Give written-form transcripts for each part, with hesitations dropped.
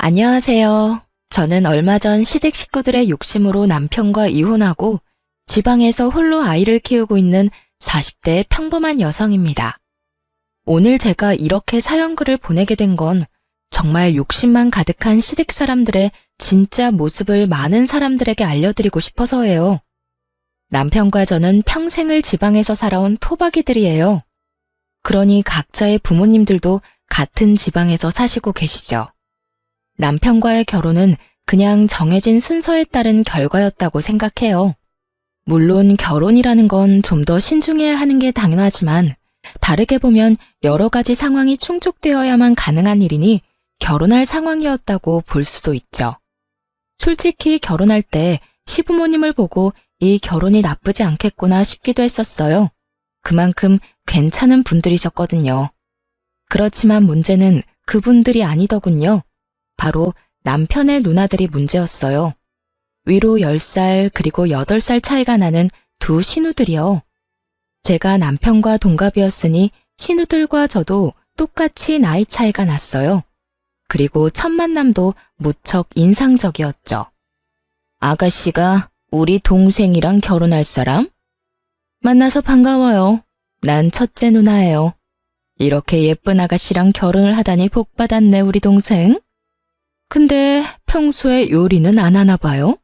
안녕하세요. 저는 얼마 전 시댁 식구들의 욕심으로 남편과 이혼하고 지방에서 홀로 아이를 키우고 있는 40대 평범한 여성입니다. 오늘 제가 이렇게 사연글을 보내게 된 건 정말 욕심만 가득한 시댁 사람들의 진짜 모습을 많은 사람들에게 알려드리고 싶어서예요. 남편과 저는 평생을 지방에서 살아온 토박이들이에요. 그러니 각자의 부모님들도 같은 지방에서 사시고 계시죠. 남편과의 결혼은 그냥 정해진 순서에 따른 결과였다고 생각해요. 물론 결혼이라는 건 좀 더 신중해야 하는 게 당연하지만 다르게 보면 여러 가지 상황이 충족되어야만 가능한 일이니 결혼할 상황이었다고 볼 수도 있죠. 솔직히 결혼할 때 시부모님을 보고 이 결혼이 나쁘지 않겠구나 싶기도 했었어요. 그만큼 괜찮은 분들이셨거든요. 그렇지만 문제는 그분들이 아니더군요. 바로 남편의 누나들이 문제였어요. 위로 10살 그리고 8살 차이가 나는 두 신우들이요. 제가 남편과 동갑이었으니 신우들과 저도 똑같이 나이 차이가 났어요. 그리고 첫 만남도 무척 인상적이었죠. 아가씨가 우리 동생이랑 결혼할 사람? 만나서 반가워요. 난 첫째 누나예요. 이렇게 예쁜 아가씨랑 결혼을 하다니 복 받았네 우리 동생. 근데 평소에 요리는 안 하나 봐요?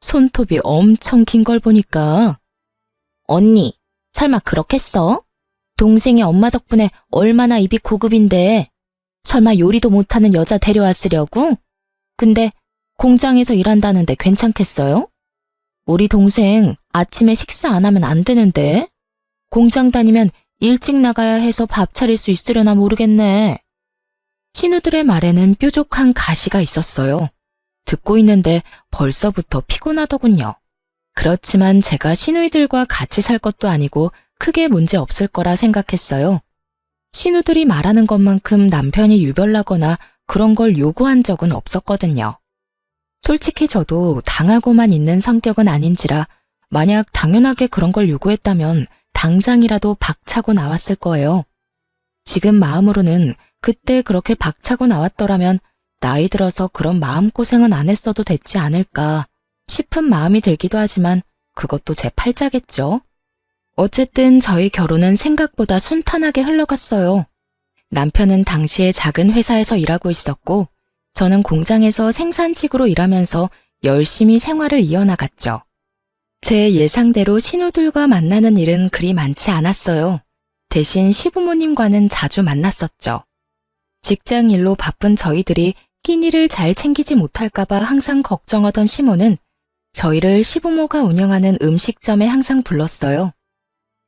손톱이 엄청 긴 걸 보니까. 언니, 설마 그렇겠어? 동생이 엄마 덕분에 얼마나 입이 고급인데 설마 요리도 못하는 여자 데려왔으려고? 근데 공장에서 일한다는데 괜찮겠어요? 우리 동생 아침에 식사 안 하면 안 되는데 공장 다니면 일찍 나가야 해서 밥 차릴 수 있으려나 모르겠네. 신우들의 말에는 뾰족한 가시가 있었어요. 듣고 있는데 벌써부터 피곤하더군요. 그렇지만 제가 시누이들과 같이 살 것도 아니고 크게 문제 없을 거라 생각했어요. 시누들이 말하는 것만큼 남편이 유별나거나 그런 걸 요구한 적은 없었거든요. 솔직히 저도 당하고만 있는 성격은 아닌지라 만약 당연하게 그런 걸 요구했다면 당장이라도 박차고 나왔을 거예요. 지금 마음으로는 그때 그렇게 박차고 나왔더라면 나이 들어서 그런 마음고생은 안 했어도 됐지 않을까 싶은 마음이 들기도 하지만 그것도 제 팔자겠죠. 어쨌든 저희 결혼은 생각보다 순탄하게 흘러갔어요. 남편은 당시에 작은 회사에서 일하고 있었고 저는 공장에서 생산직으로 일하면서 열심히 생활을 이어나갔죠. 제 예상대로 신우들과 만나는 일은 그리 많지 않았어요. 대신 시부모님과는 자주 만났었죠. 직장 일로 바쁜 저희들이 끼니를 잘 챙기지 못할까봐 항상 걱정하던 시모는 저희를 시부모가 운영하는 음식점에 항상 불렀어요.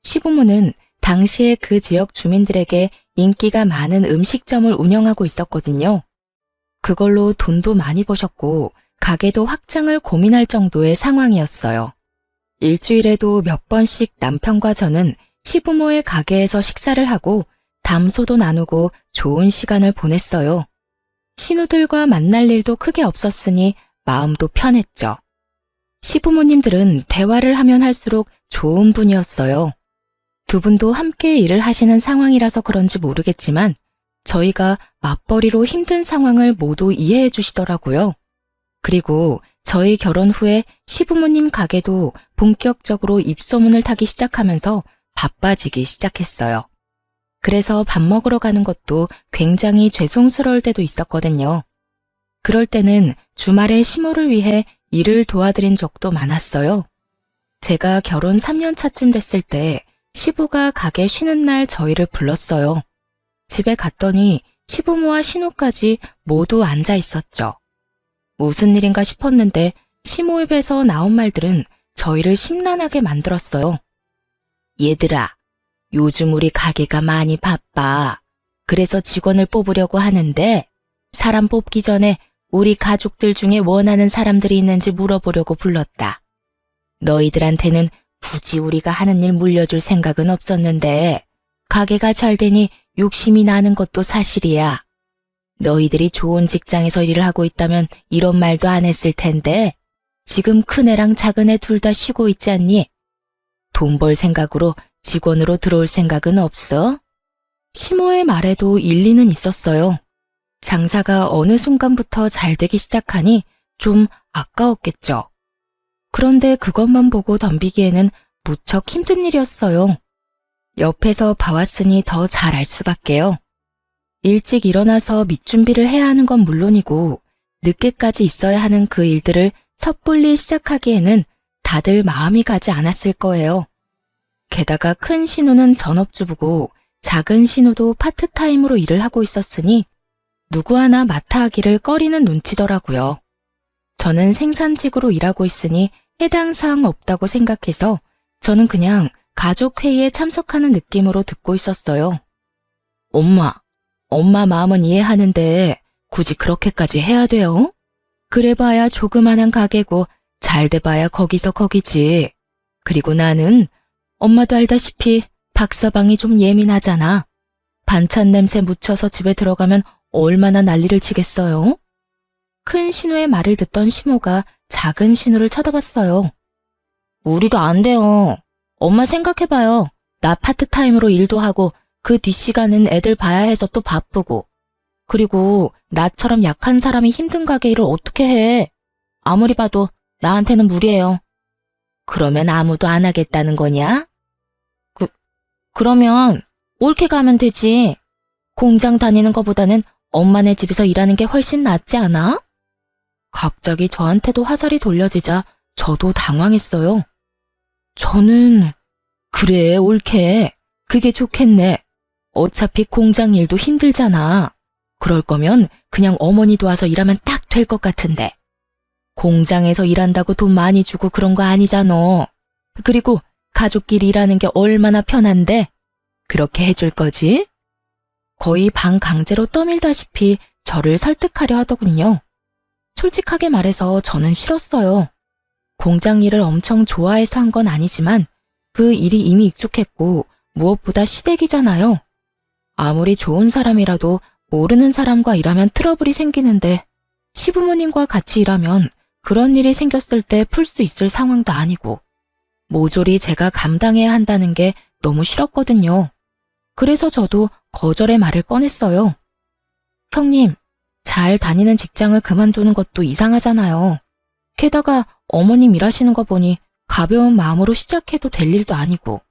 시부모는 당시에 그 지역 주민들에게 인기가 많은 음식점을 운영하고 있었거든요. 그걸로 돈도 많이 버셨고 가게도 확장을 고민할 정도의 상황이었어요. 일주일에도 몇 번씩 남편과 저는 시부모의 가게에서 식사를 하고 담소도 나누고 좋은 시간을 보냈어요. 신우들과 만날 일도 크게 없었으니 마음도 편했죠. 시부모님들은 대화를 하면 할수록 좋은 분이었어요. 두 분도 함께 일을 하시는 상황이라서 그런지 모르겠지만 저희가 맞벌이로 힘든 상황을 모두 이해해 주시더라고요. 그리고 저희 결혼 후에 시부모님 가게도 본격적으로 입소문을 타기 시작하면서 바빠지기 시작했어요. 그래서 밥 먹으러 가는 것도 굉장히 죄송스러울 때도 있었거든요. 그럴 때는 주말에 시모를 위해 일을 도와드린 적도 많았어요. 제가 결혼 3년 차쯤 됐을 때 시부가 가게 쉬는 날 저희를 불렀어요. 집에 갔더니 시부모와 신우까지 모두 앉아 있었죠. 무슨 일인가 싶었는데 시모 입에서 나온 말들은 저희를 심란하게 만들었어요. 얘들아, 요즘 우리 가게가 많이 바빠. 그래서 직원을 뽑으려고 하는데 사람 뽑기 전에 우리 가족들 중에 원하는 사람들이 있는지 물어보려고 불렀다. 너희들한테는 굳이 우리가 하는 일 물려줄 생각은 없었는데 가게가 잘 되니 욕심이 나는 것도 사실이야. 너희들이 좋은 직장에서 일을 하고 있다면 이런 말도 안 했을 텐데 지금 큰애랑 작은애 둘 다 쉬고 있지 않니? 돈 벌 생각으로 직원으로 들어올 생각은 없어? 시모의 말에도 일리는 있었어요. 장사가 어느 순간부터 잘 되기 시작하니 좀 아까웠겠죠. 그런데 그것만 보고 덤비기에는 무척 힘든 일이었어요. 옆에서 봐왔으니 더 잘 알 수밖에요. 일찍 일어나서 밑준비를 해야 하는 건 물론이고 늦게까지 있어야 하는 그 일들을 섣불리 시작하기에는 다들 마음이 가지 않았을 거예요. 게다가 큰 신우는 전업주부고 작은 신우도 파트타임으로 일을 하고 있었으니 누구 하나 맡아 하기를 꺼리는 눈치더라고요. 저는 생산직으로 일하고 있으니 해당 사항 없다고 생각해서 저는 그냥 가족회의에 참석하는 느낌으로 듣고 있었어요. 엄마 마음은 이해하는데 굳이 그렇게까지 해야 돼요? 그래봐야 조그만한 가게고 잘 돼봐야 거기서 거기지. 그리고 나는 엄마도 알다시피 박서방이 좀 예민하잖아. 반찬 냄새 묻혀서 집에 들어가면 얼마나 난리를 치겠어요? 큰 신우의 말을 듣던 시모가 작은 신우를 쳐다봤어요. 우리도 안 돼요. 엄마 생각해봐요. 나 파트타임으로 일도 하고 그 뒷시간은 애들 봐야 해서 또 바쁘고. 그리고 나처럼 약한 사람이 힘든 가게 일을 어떻게 해. 아무리 봐도 나한테는 무리예요. 그러면 아무도 안 하겠다는 거냐? 그러면 옳게 가면 되지. 공장 다니는 것보다는 엄마네 집에서 일하는 게 훨씬 낫지 않아? 갑자기 저한테도 화살이 돌려지자 저도 당황했어요. 저는 그래, 옳게. 그게 좋겠네. 어차피 공장 일도 힘들잖아. 그럴 거면 그냥 어머니 도와서 일하면 딱 될 것 같은데. 공장에서 일한다고 돈 많이 주고 그런 거 아니잖아. 그리고 가족끼리 일하는 게 얼마나 편한데? 그렇게 해줄 거지? 거의 반강제로 떠밀다시피 저를 설득하려 하더군요. 솔직하게 말해서 저는 싫었어요. 공장 일을 엄청 좋아해서 한 건 아니지만 그 일이 이미 익숙했고 무엇보다 시댁이잖아요. 아무리 좋은 사람이라도 모르는 사람과 일하면 트러블이 생기는데 시부모님과 같이 일하면 그런 일이 생겼을 때 풀 수 있을 상황도 아니고 모조리 제가 감당해야 한다는 게 너무 싫었거든요. 그래서 저도 거절의 말을 꺼냈어요. 형님, 잘 다니는 직장을 그만두는 것도 이상하잖아요. 게다가 어머님 일하시는 거 보니 가벼운 마음으로 시작해도 될 일도 아니고.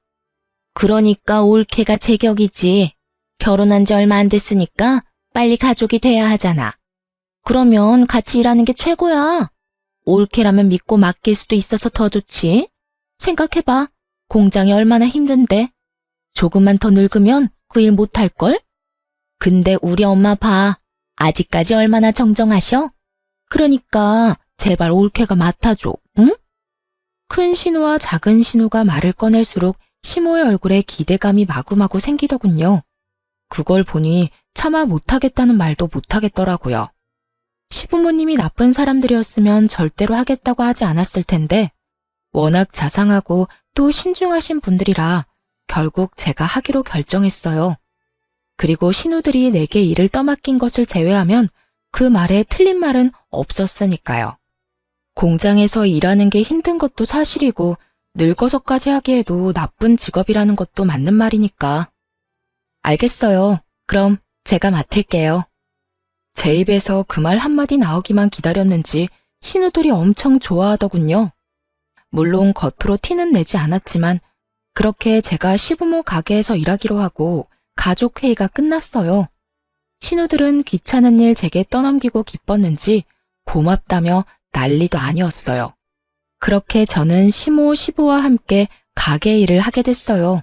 그러니까 올케가 제격이지. 결혼한 지 얼마 안 됐으니까 빨리 가족이 돼야 하잖아. 그러면 같이 일하는 게 최고야. 올케라면 믿고 맡길 수도 있어서 더 좋지. 생각해봐. 공장이 얼마나 힘든데. 조금만 더 늙으면 그 일 못할걸? 근데 우리 엄마 봐. 아직까지 얼마나 정정하셔? 그러니까 제발 올케가 맡아줘, 응? 큰 신우와 작은 신우가 말을 꺼낼수록 시모의 얼굴에 기대감이 마구마구 생기더군요. 그걸 보니 차마 못하겠다는 말도 못하겠더라고요. 시부모님이 나쁜 사람들이었으면 절대로 하겠다고 하지 않았을 텐데 워낙 자상하고 또 신중하신 분들이라 결국 제가 하기로 결정했어요. 그리고 신우들이 내게 일을 떠맡긴 것을 제외하면 그 말에 틀린 말은 없었으니까요. 공장에서 일하는 게 힘든 것도 사실이고 늙어서까지 하기에도 나쁜 직업이라는 것도 맞는 말이니까. 알겠어요. 그럼 제가 맡을게요. 제 입에서 그 말 한마디 나오기만 기다렸는지 신우들이 엄청 좋아하더군요. 물론 겉으로 티는 내지 않았지만 그렇게 제가 시부모 가게에서 일하기로 하고 가족회의가 끝났어요. 신우들은 귀찮은 일 제게 떠넘기고 기뻤는지 고맙다며 난리도 아니었어요. 그렇게 저는 시모, 시부와 함께 가게 일을 하게 됐어요.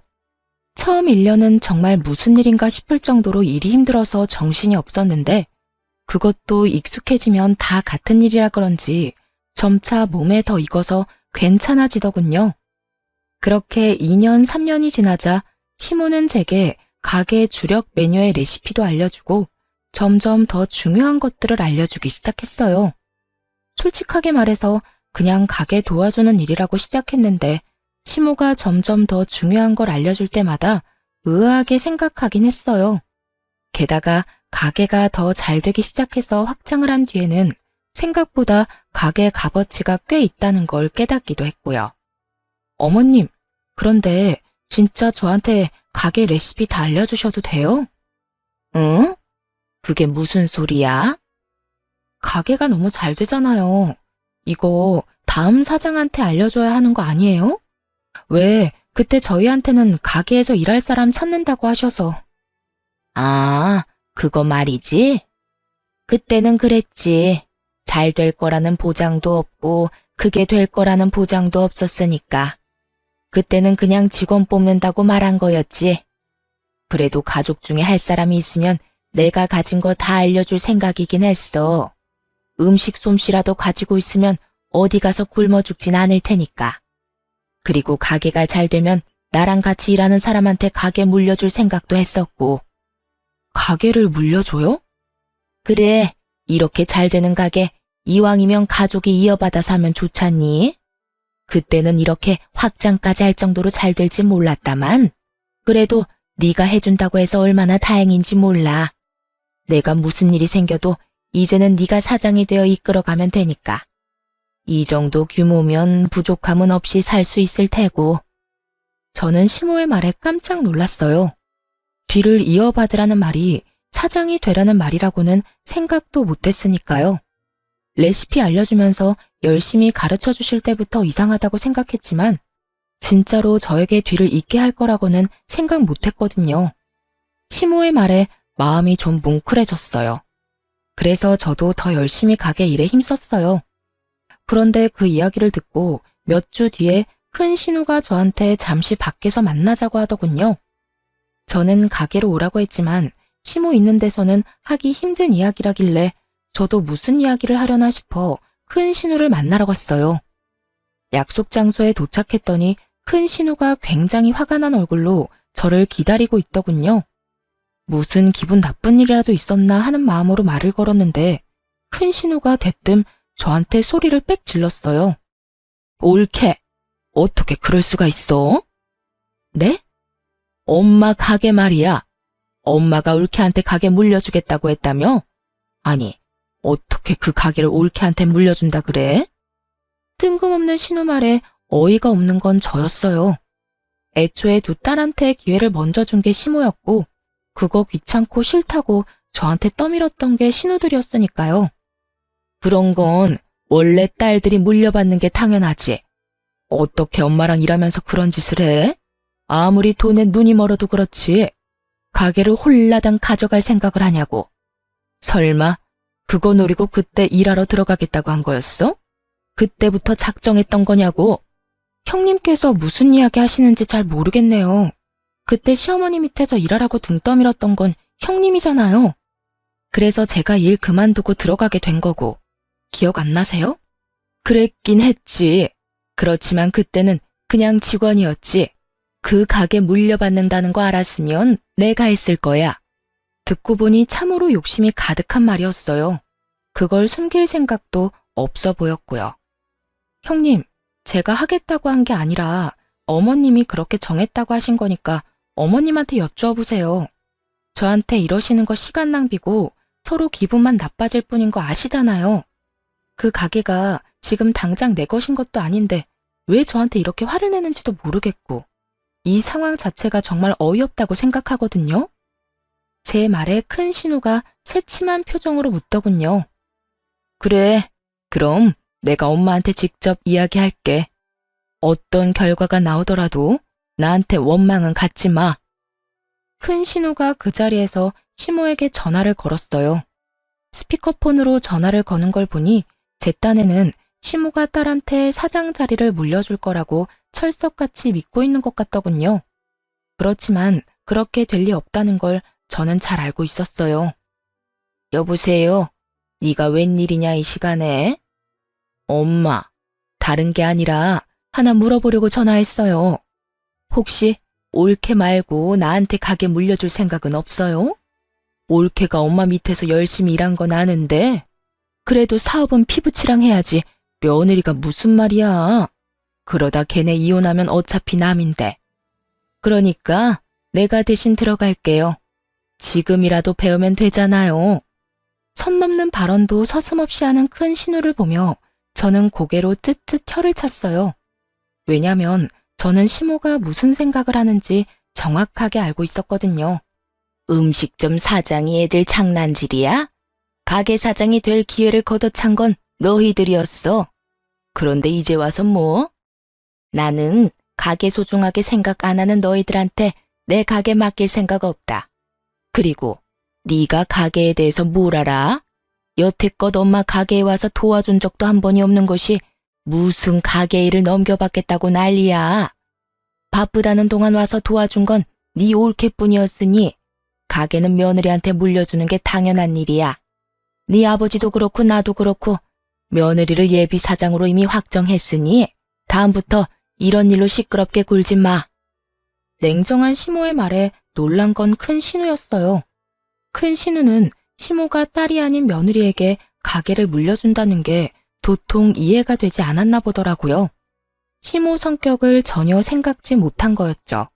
처음 1년은 정말 무슨 일인가 싶을 정도로 일이 힘들어서 정신이 없었는데 그것도 익숙해지면 다 같은 일이라 그런지 점차 몸에 더 익어서 괜찮아지더군요. 그렇게 2년, 3년이 지나자 시모는 제게 가게 주력 메뉴의 레시피도 알려주고 점점 더 중요한 것들을 알려주기 시작했어요. 솔직하게 말해서 그냥 가게 도와주는 일이라고 시작했는데 시모가 점점 더 중요한 걸 알려줄 때마다 의아하게 생각하긴 했어요. 게다가 가게가 더 잘 되기 시작해서 확장을 한 뒤에는 생각보다 가게 값어치가 꽤 있다는 걸 깨닫기도 했고요. 어머님, 그런데 진짜 저한테 가게 레시피 다 알려주셔도 돼요? 응? 그게 무슨 소리야? 가게가 너무 잘 되잖아요. 이거 다음 사장한테 알려줘야 하는 거 아니에요? 왜 그때 저희한테는 가게에서 일할 사람 찾는다고 하셔서. 아, 그거 말이지? 그때는 그랬지. 잘 될 거라는 보장도 없고 그게 될 거라는 보장도 없었으니까. 그때는 그냥 직원 뽑는다고 말한 거였지. 그래도 가족 중에 할 사람이 있으면 내가 가진 거 다 알려줄 생각이긴 했어. 음식 솜씨라도 가지고 있으면 어디 가서 굶어 죽진 않을 테니까. 그리고 가게가 잘 되면 나랑 같이 일하는 사람한테 가게 물려줄 생각도 했었고. 가게를 물려줘요? 그래, 이렇게 잘 되는 가게 이왕이면 가족이 이어받아서 하면 좋잖니? 그때는 이렇게 확장까지 할 정도로 잘 될지 몰랐다만 그래도 네가 해준다고 해서 얼마나 다행인지 몰라. 내가 무슨 일이 생겨도 이제는 네가 사장이 되어 이끌어가면 되니까. 이 정도 규모면 부족함은 없이 살 수 있을 테고. 저는 시모의 말에 깜짝 놀랐어요. 뒤를 이어받으라는 말이 사장이 되라는 말이라고는 생각도 못했으니까요. 레시피 알려주면서 열심히 가르쳐 주실 때부터 이상하다고 생각했지만 진짜로 저에게 뒤를 잇게 할 거라고는 생각 못했거든요. 시모의 말에 마음이 좀 뭉클해졌어요. 그래서 저도 더 열심히 가게 일에 힘썼어요. 그런데 그 이야기를 듣고 몇 주 뒤에 큰 신우가 저한테 잠시 밖에서 만나자고 하더군요. 저는 가게로 오라고 했지만 시모 있는 데서는 하기 힘든 이야기라길래 저도 무슨 이야기를 하려나 싶어 큰 신우를 만나러 갔어요. 약속 장소에 도착했더니 큰 신우가 굉장히 화가 난 얼굴로 저를 기다리고 있더군요. 무슨 기분 나쁜 일이라도 있었나 하는 마음으로 말을 걸었는데 큰 신우가 대뜸 저한테 소리를 빽 질렀어요. 옳게, 어떻게 그럴 수가 있어? 네? 엄마 가게 말이야. 엄마가 올케한테 가게 물려주겠다고 했다며? 아니, 어떻게 그 가게를 올케한테 물려준다 그래? 뜬금없는 신우 말에 어이가 없는 건 저였어요. 애초에 두 딸한테 기회를 먼저 준 게 시모였고 그거 귀찮고 싫다고 저한테 떠밀었던 게 신우들이었으니까요. 그런 건 원래 딸들이 물려받는 게 당연하지. 어떻게 엄마랑 일하면서 그런 짓을 해? 아무리 돈에 눈이 멀어도 그렇지. 가게를 홀라당 가져갈 생각을 하냐고. 설마 그거 노리고 그때 일하러 들어가겠다고 한 거였어? 그때부터 작정했던 거냐고. 형님께서 무슨 이야기 하시는지 잘 모르겠네요. 그때 시어머니 밑에서 일하라고 등 떠밀었던 건 형님이잖아요. 그래서 제가 일 그만두고 들어가게 된 거고. 기억 안 나세요? 그랬긴 했지. 그렇지만 그때는 그냥 직원이었지. 그 가게 물려받는다는 거 알았으면 내가 했을 거야. 듣고 보니 참으로 욕심이 가득한 말이었어요. 그걸 숨길 생각도 없어 보였고요. 형님, 제가 하겠다고 한 게 아니라 어머님이 그렇게 정했다고 하신 거니까 어머님한테 여쭈어 보세요. 저한테 이러시는 거 시간 낭비고 서로 기분만 나빠질 뿐인 거 아시잖아요. 그 가게가 지금 당장 내 것인 것도 아닌데 왜 저한테 이렇게 화를 내는지도 모르겠고 이 상황 자체가 정말 어이없다고 생각하거든요. 제 말에 큰 신우가 새침한 표정으로 묻더군요. 그래, 그럼 내가 엄마한테 직접 이야기할게. 어떤 결과가 나오더라도 나한테 원망은 갖지 마. 큰 신우가 그 자리에서 시모에게 전화를 걸었어요. 스피커폰으로 전화를 거는 걸 보니 제 딴에는 시모가 딸한테 사장 자리를 물려줄 거라고 철석같이 믿고 있는 것 같더군요. 그렇지만 그렇게 될 리 없다는 걸 저는 잘 알고 있었어요. 여보세요? 네가 웬일이냐 이 시간에? 엄마, 다른 게 아니라 하나 물어보려고 전화했어요. 혹시 올케 말고 나한테 가게 물려줄 생각은 없어요? 올케가 엄마 밑에서 열심히 일한 건 아는데 그래도 사업은 피부치랑 해야지 며느리가 무슨 말이야. 그러다 걔네 이혼하면 어차피 남인데. 그러니까 내가 대신 들어갈게요. 지금이라도 배우면 되잖아요. 선 넘는 발언도 서슴없이 하는 큰 신우를 보며 저는 고개로 쯧쯧 혀를 찼어요. 왜냐면 저는 시모가 무슨 생각을 하는지 정확하게 알고 있었거든요. 음식점 사장이 애들 장난질이야? 가게 사장이 될 기회를 걷어찬 건 너희들이었어. 그런데 이제 와서 뭐? 나는 가게 소중하게 생각 안 하는 너희들한테 내 가게 맡길 생각 없다. 그리고 네가 가게에 대해서 뭘 알아? 여태껏 엄마 가게에 와서 도와준 적도 한 번이 없는 것이 무슨 가게 일을 넘겨받겠다고 난리야. 바쁘다는 동안 와서 도와준 건 네 올케뿐이었으니 가게는 며느리한테 물려주는 게 당연한 일이야. 네 아버지도 그렇고 나도 그렇고 며느리를 예비 사장으로 이미 확정했으니 다음부터 이런 일로 시끄럽게 굴지 마. 냉정한 시모의 말에 놀란 건 큰 신우였어요. 큰 신우는 시모가 딸이 아닌 며느리에게 가게를 물려준다는 게 도통 이해가 되지 않았나 보더라고요. 시모 성격을 전혀 생각지 못한 거였죠.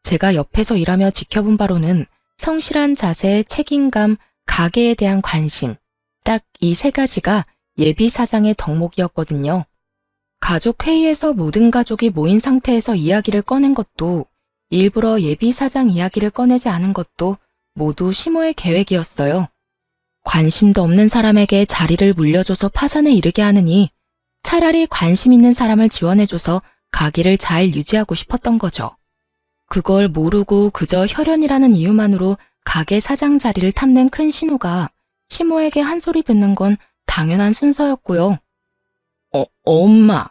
제가 옆에서 일하며 지켜본 바로는 성실한 자세, 책임감, 가게에 대한 관심, 딱 이 세 가지가 예비 사장의 덕목이었거든요. 가족 회의에서 모든 가족이 모인 상태에서 이야기를 꺼낸 것도, 일부러 예비 사장 이야기를 꺼내지 않은 것도 모두 시모의 계획이었어요. 관심도 없는 사람에게 자리를 물려줘서 파산에 이르게 하느니 차라리 관심 있는 사람을 지원해줘서 가게를 잘 유지하고 싶었던 거죠. 그걸 모르고 그저 혈연이라는 이유만으로 가게 사장 자리를 탐낸 큰 신우가 시모에게 한 소리 듣는 건 당연한 순서였고요. 엄마,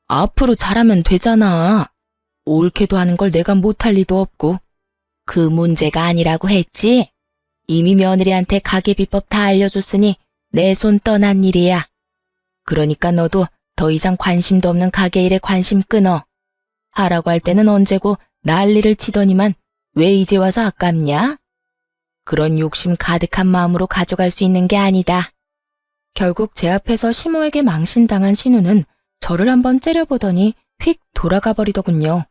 앞으로 잘하면 되잖아. 옳게도 하는 걸 내가 못할 리도 없고. 그 문제가 아니라고 했지? 이미 며느리한테 가게 비법 다 알려줬으니 내 손 떠난 일이야. 그러니까 너도 더 이상 관심도 없는 가게 일에 관심 끊어. 하라고 할 때는 언제고 난리를 치더니만 왜 이제 와서 아깝냐? 그런 욕심 가득한 마음으로 가져갈 수 있는 게 아니다. 결국 제 앞에서 시모에게 망신당한 신우는 저를 한번 째려보더니 휙 돌아가 버리더군요.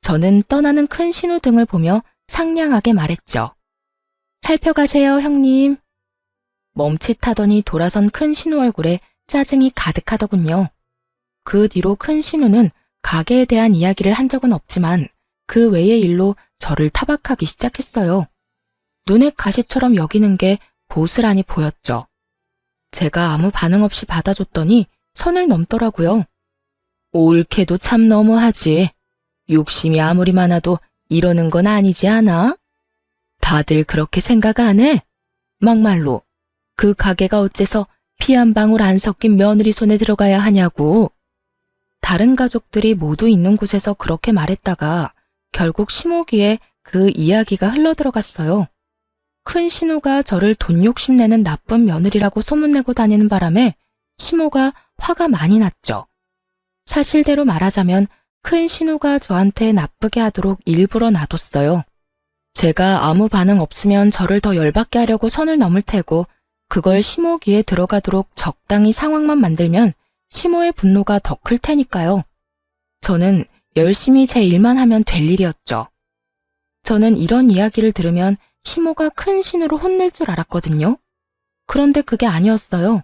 저는 떠나는 큰 신우 등을 보며 상냥하게 말했죠. 살펴가세요, 형님. 멈칫하더니 돌아선 큰 신우 얼굴에 짜증이 가득하더군요. 그 뒤로 큰 신우는 가게에 대한 이야기를 한 적은 없지만 그 외의 일로 저를 타박하기 시작했어요. 눈에 가시처럼 여기는 게 보스란히 보였죠. 제가 아무 반응 없이 받아줬더니 선을 넘더라고요. 옳게도 참 너무하지. 욕심이 아무리 많아도 이러는 건 아니지 않아? 다들 그렇게 생각 안 해? 막말로 그 가게가 어째서 피 한 방울 안 섞인 며느리 손에 들어가야 하냐고. 다른 가족들이 모두 있는 곳에서 그렇게 말했다가 결국 시모 귀에 그 이야기가 흘러들어갔어요. 큰 신우가 저를 돈 욕심내는 나쁜 며느리라고 소문내고 다니는 바람에 시모가 화가 많이 났죠. 사실대로 말하자면 큰 신우가 저한테 나쁘게 하도록 일부러 놔뒀어요. 제가 아무 반응 없으면 저를 더 열받게 하려고 선을 넘을 테고 그걸 시모 귀에 들어가도록 적당히 상황만 만들면 시모의 분노가 더 클 테니까요. 저는 열심히 제 일만 하면 될 일이었죠. 저는 이런 이야기를 들으면 시모가 큰 신우로 혼낼 줄 알았거든요. 그런데 그게 아니었어요.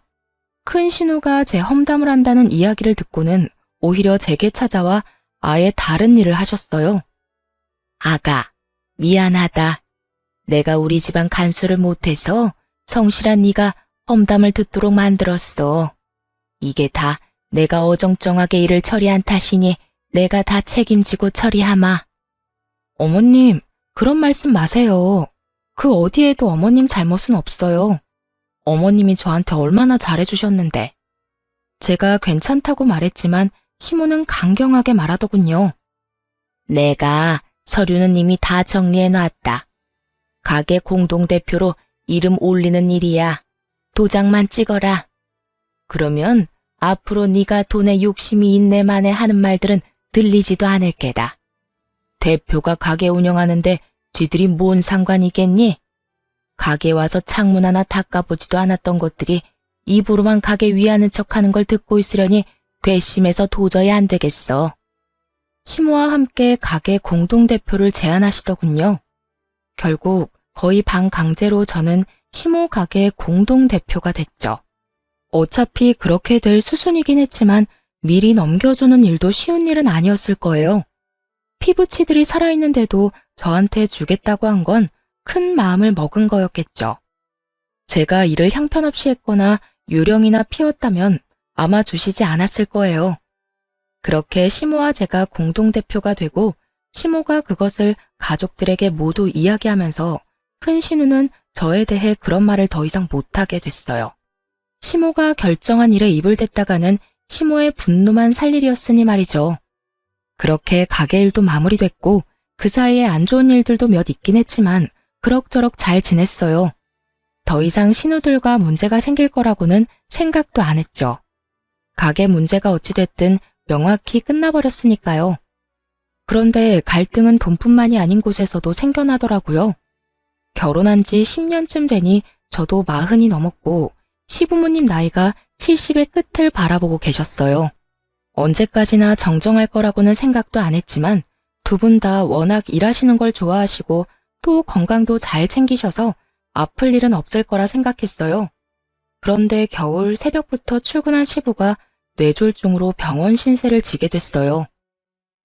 큰 신우가 제 험담을 한다는 이야기를 듣고는 오히려 제게 찾아와 아예 다른 일을 하셨어요. 아가, 미안하다. 내가 우리 집안 간수를 못해서 성실한 네가 험담을 듣도록 만들었어. 이게 다 내가 어정쩡하게 일을 처리한 탓이니 내가 다 책임지고 처리하마. 어머님, 그런 말씀 마세요. 그 어디에도 어머님 잘못은 없어요. 어머님이 저한테 얼마나 잘해주셨는데. 제가 괜찮다고 말했지만 시모는 강경하게 말하더군요. 내가 서류는 이미 다 정리해놨다. 가게 공동대표로 이름 올리는 일이야. 도장만 찍어라. 그러면 앞으로 네가 돈에 욕심이 있네 마네 하는 말들은 들리지도 않을 게다. 대표가 가게 운영하는데 쥐들이 뭔 상관이겠니? 가게 와서 창문 하나 닦아보지도 않았던 것들이 입으로만 가게 위하는 척하는 걸 듣고 있으려니 괘씸해서 도저히 안 되겠어. 시모와 함께 가게 공동대표를 제안하시더군요. 결국 거의 반강제로 저는 시모 가게 공동대표가 됐죠. 어차피 그렇게 될 수순이긴 했지만 미리 넘겨주는 일도 쉬운 일은 아니었을 거예요. 피부치들이 살아있는데도 저한테 주겠다고 한 건 큰 마음을 먹은 거였겠죠. 제가 일을 형편없이 했거나 요령이나 피웠다면 아마 주시지 않았을 거예요. 그렇게 시모와 제가 공동대표가 되고 시모가 그것을 가족들에게 모두 이야기하면서 큰 신우는 저에 대해 그런 말을 더 이상 못하게 됐어요. 시모가 결정한 일에 입을 댔다가는 시모의 분노만 살 일이었으니 말이죠. 그렇게 가게 일도 마무리됐고 그 사이에 안 좋은 일들도 몇 있긴 했지만 그럭저럭 잘 지냈어요. 더 이상 신우들과 문제가 생길 거라고는 생각도 안 했죠. 가게 문제가 어찌됐든 명확히 끝나버렸으니까요. 그런데 갈등은 돈뿐만이 아닌 곳에서도 생겨나더라고요. 결혼한 지 10년쯤 되니 저도 40이 넘었고 시부모님 나이가 70의 끝을 바라보고 계셨어요. 언제까지나 정정할 거라고는 생각도 안 했지만 두 분 다 워낙 일하시는 걸 좋아하시고 또 건강도 잘 챙기셔서 아플 일은 없을 거라 생각했어요. 그런데 겨울 새벽부터 출근한 시부가 뇌졸중으로 병원 신세를 지게 됐어요.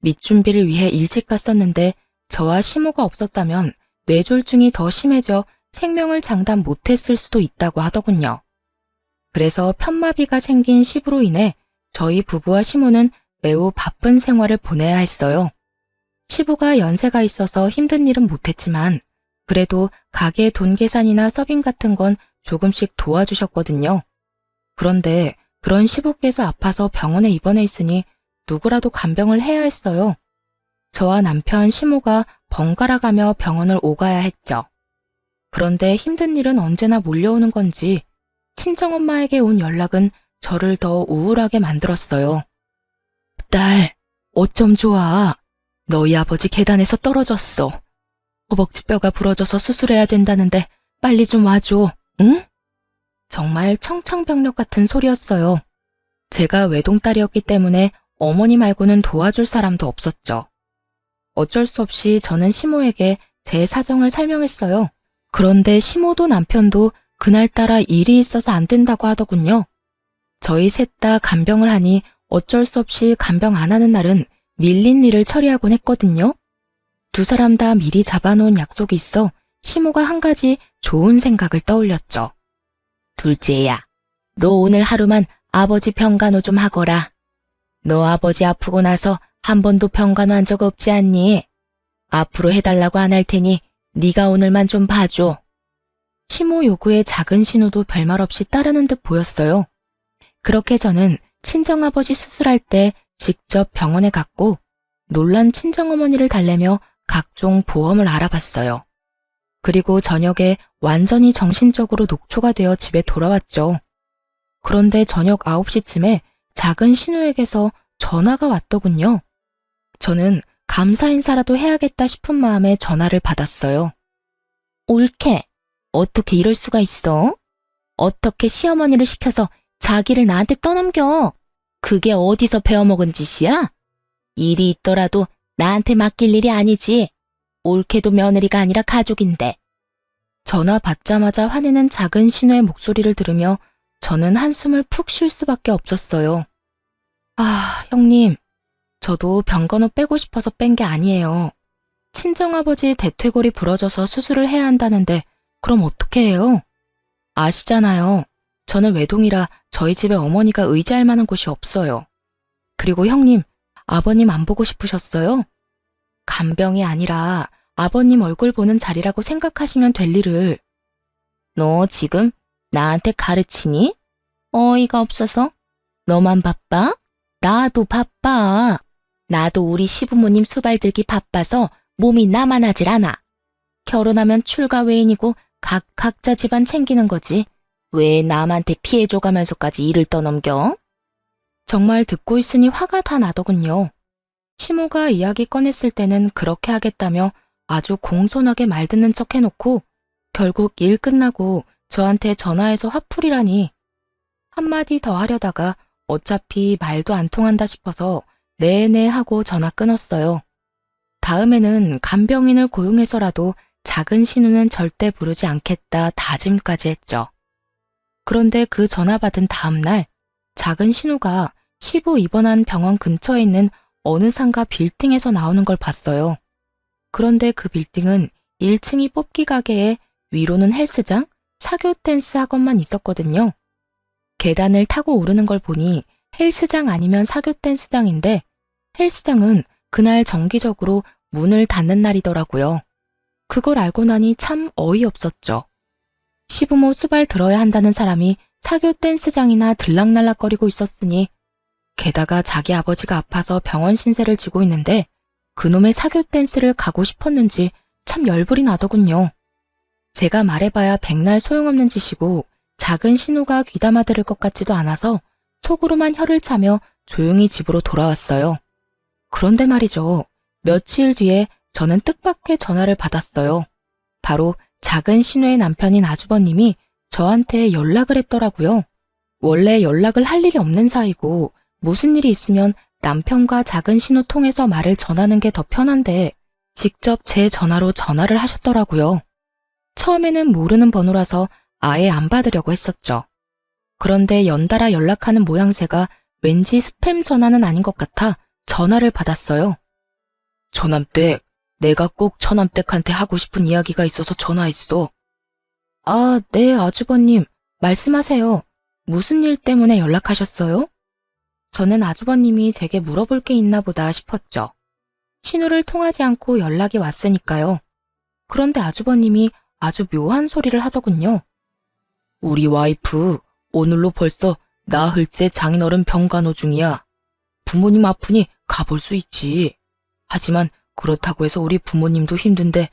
밑준비를 위해 일찍 갔었는데 저와 시모가 없었다면 뇌졸중이 더 심해져 생명을 장담 못했을 수도 있다고 하더군요. 그래서 편마비가 생긴 시부로 인해 저희 부부와 시모는 매우 바쁜 생활을 보내야 했어요. 시부가 연세가 있어서 힘든 일은 못했지만 그래도 가게 돈 계산이나 서빙 같은 건 조금씩 도와주셨거든요. 그런데 그런 시부께서 아파서 병원에 입원해 있으니 누구라도 간병을 해야 했어요. 저와 남편 시모가 번갈아 가며 병원을 오가야 했죠. 그런데 힘든 일은 언제나 몰려오는 건지 친정엄마에게 온 연락은 저를 더 우울하게 만들었어요. 딸, 어쩜 좋아. 너희 아버지 계단에서 떨어졌어. 허벅지뼈가 부러져서 수술해야 된다는데 빨리 좀 와줘, 응? 정말 청청병력 같은 소리였어요. 제가 외동딸이었기 때문에 어머니 말고는 도와줄 사람도 없었죠. 어쩔 수 없이 저는 시모에게 제 사정을 설명했어요. 그런데 시모도 남편도 그날따라 일이 있어서 안 된다고 하더군요. 저희 셋 다 간병을 하니 어쩔 수 없이 간병 안 하는 날은 밀린 일을 처리하곤 했거든요. 두 사람 다 미리 잡아놓은 약속이 있어 시모가 한 가지 좋은 생각을 떠올렸죠. 둘째야, 너 오늘 하루만 아버지 병간호 좀 하거라. 너 아버지 아프고 나서 한 번도 병간호 한 적 없지 않니? 앞으로 해달라고 안 할 테니 네가 오늘만 좀 봐줘. 시모 요구에 작은 신우도 별말 없이 따르는 듯 보였어요. 그렇게 저는 친정아버지 수술할 때 직접 병원에 갔고 놀란 친정어머니를 달래며 각종 보험을 알아봤어요. 그리고 저녁에 완전히 정신적으로 녹초가 되어 집에 돌아왔죠. 그런데 저녁 9시쯤에 작은 신우에게서 전화가 왔더군요. 저는 감사 인사라도 해야겠다 싶은 마음에 전화를 받았어요. 옳게, 어떻게 이럴 수가 있어? 어떻게 시어머니를 시켜서 자기를 나한테 떠넘겨? 그게 어디서 배워먹은 짓이야? 일이 있더라도 나한테 맡길 일이 아니지. 옳게도 며느리가 아니라 가족인데. 전화 받자마자 화내는 작은 신우의 목소리를 들으며 저는 한숨을 푹 쉴 수밖에 없었어요. 아, 형님, 저도 병간호 빼고 싶어서 뺀 게 아니에요. 친정아버지 대퇴골이 부러져서 수술을 해야 한다는데 그럼 어떻게 해요? 아시잖아요. 저는 외동이라 저희 집에 어머니가 의지할 만한 곳이 없어요. 그리고 형님, 아버님 안 보고 싶으셨어요? 간병이 아니라 아버님 얼굴 보는 자리라고 생각하시면 될 일을. 너 지금 나한테 가르치니? 어이가 없어서? 너만 바빠? 나도 바빠. 나도 우리 시부모님 수발 들기 바빠서 몸이 나만하질 않아. 결혼하면 출가 외인이고 각자 집안 챙기는 거지. 왜 남한테 피해 줘가면서까지 일을 떠넘겨? 정말 듣고 있으니 화가 다 나더군요. 시모가 이야기 꺼냈을 때는 그렇게 하겠다며 아주 공손하게 말 듣는 척 해놓고 결국 일 끝나고 저한테 전화해서 화풀이라니. 한마디 더 하려다가 어차피 말도 안 통한다 싶어서 네네 하고 전화 끊었어요. 다음에는 간병인을 고용해서라도 작은 신우는 절대 부르지 않겠다 다짐까지 했죠. 그런데 그 전화 받은 다음 날 작은 신우가 시부 입원한 병원 근처에 있는 어느 상가 빌딩에서 나오는 걸 봤어요. 그런데 그 빌딩은 1층이 뽑기 가게에 위로는 헬스장, 사교 댄스 학원만 있었거든요. 계단을 타고 오르는 걸 보니 헬스장 아니면 사교 댄스장인데 헬스장은 그날 정기적으로 문을 닫는 날이더라고요. 그걸 알고 나니 참 어이없었죠. 시부모 수발 들어야 한다는 사람이 사교 댄스장이나 들락날락거리고 있었으니 게다가 자기 아버지가 아파서 병원 신세를 지고 있는데 그놈의 사교 댄스를 가고 싶었는지 참 열불이 나더군요. 제가 말해봐야 백날 소용없는 짓이고 작은 신우가 귀담아 들을 것 같지도 않아서 속으로만 혀를 차며 조용히 집으로 돌아왔어요. 그런데 말이죠. 며칠 뒤에 저는 뜻밖의 전화를 받았어요. 바로 작은 신우의 남편인 아주버님이 저한테 연락을 했더라고요. 원래 연락을 할 일이 없는 사이고 무슨 일이 있으면 남편과 작은 신우 통해서 말을 전하는 게 더 편한데 직접 제 전화로 전화를 하셨더라고요. 처음에는 모르는 번호라서 아예 안 받으려고 했었죠. 그런데 연달아 연락하는 모양새가 왠지 스팸 전화는 아닌 것 같아 전화를 받았어요. 처남댁, 내가 꼭 처남댁한테 하고 싶은 이야기가 있어서 전화했어. 아, 네, 아주버님. 말씀하세요. 무슨 일 때문에 연락하셨어요? 저는 아주버님이 제게 물어볼 게 있나 보다 싶었죠. 신우를 통하지 않고 연락이 왔으니까요. 그런데 아주버님이 아주 묘한 소리를 하더군요. 우리 와이프 오늘로 벌써 나흘째 장인어른 병간호 중이야. 부모님 아프니 가볼 수 있지. 하지만 그렇다고 해서 우리 부모님도 힘든데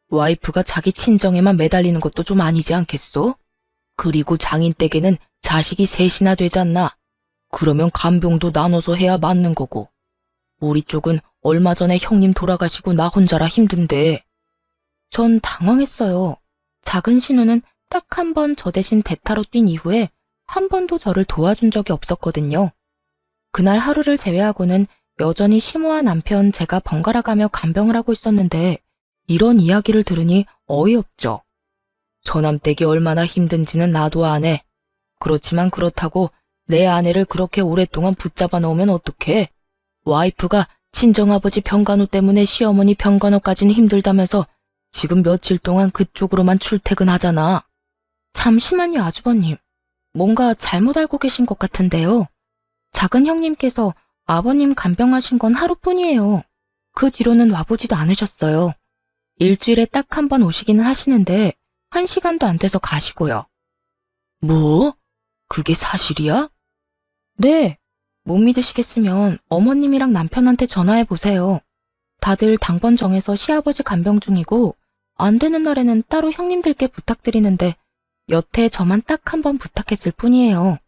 와이프가 자기 친정에만 매달리는 것도 좀 아니지 않겠소? 그리고 장인 댁에는 자식이 셋이나 되잖나. 그러면 간병도 나눠서 해야 맞는 거고. 우리 쪽은 얼마 전에 형님 돌아가시고 나 혼자라 힘든데. 전 당황했어요. 작은 신우는 딱 한 번 저 대신 대타로 뛴 이후에 한 번도 저를 도와준 적이 없었거든요. 그날 하루를 제외하고는 여전히 시모와 남편 제가 번갈아 가며 간병을 하고 있었는데 이런 이야기를 들으니 어이없죠. 저남댁이 얼마나 힘든지는 나도 아네. 그렇지만 그렇다고 내 아내를 그렇게 오랫동안 붙잡아 놓으면 어떡해? 와이프가 친정아버지 병간호 때문에 시어머니 병간호까지는 힘들다면서 지금 며칠 동안 그쪽으로만 출퇴근하잖아. 잠시만요, 아주버님. 뭔가 잘못 알고 계신 것 같은데요. 작은 형님께서 아버님 간병하신 건 하루뿐이에요. 그 뒤로는 와보지도 않으셨어요. 일주일에 딱 한 번 오시기는 하시는데 1시간도 안 돼서 가시고요. 뭐? 그게 사실이야? 네. 못 믿으시겠으면 어머님이랑 남편한테 전화해 보세요. 다들 당번 정해서 시아버지 간병 중이고 안 되는 날에는 따로 형님들께 부탁드리는데 여태 저만 딱 한 번 부탁했을 뿐이에요.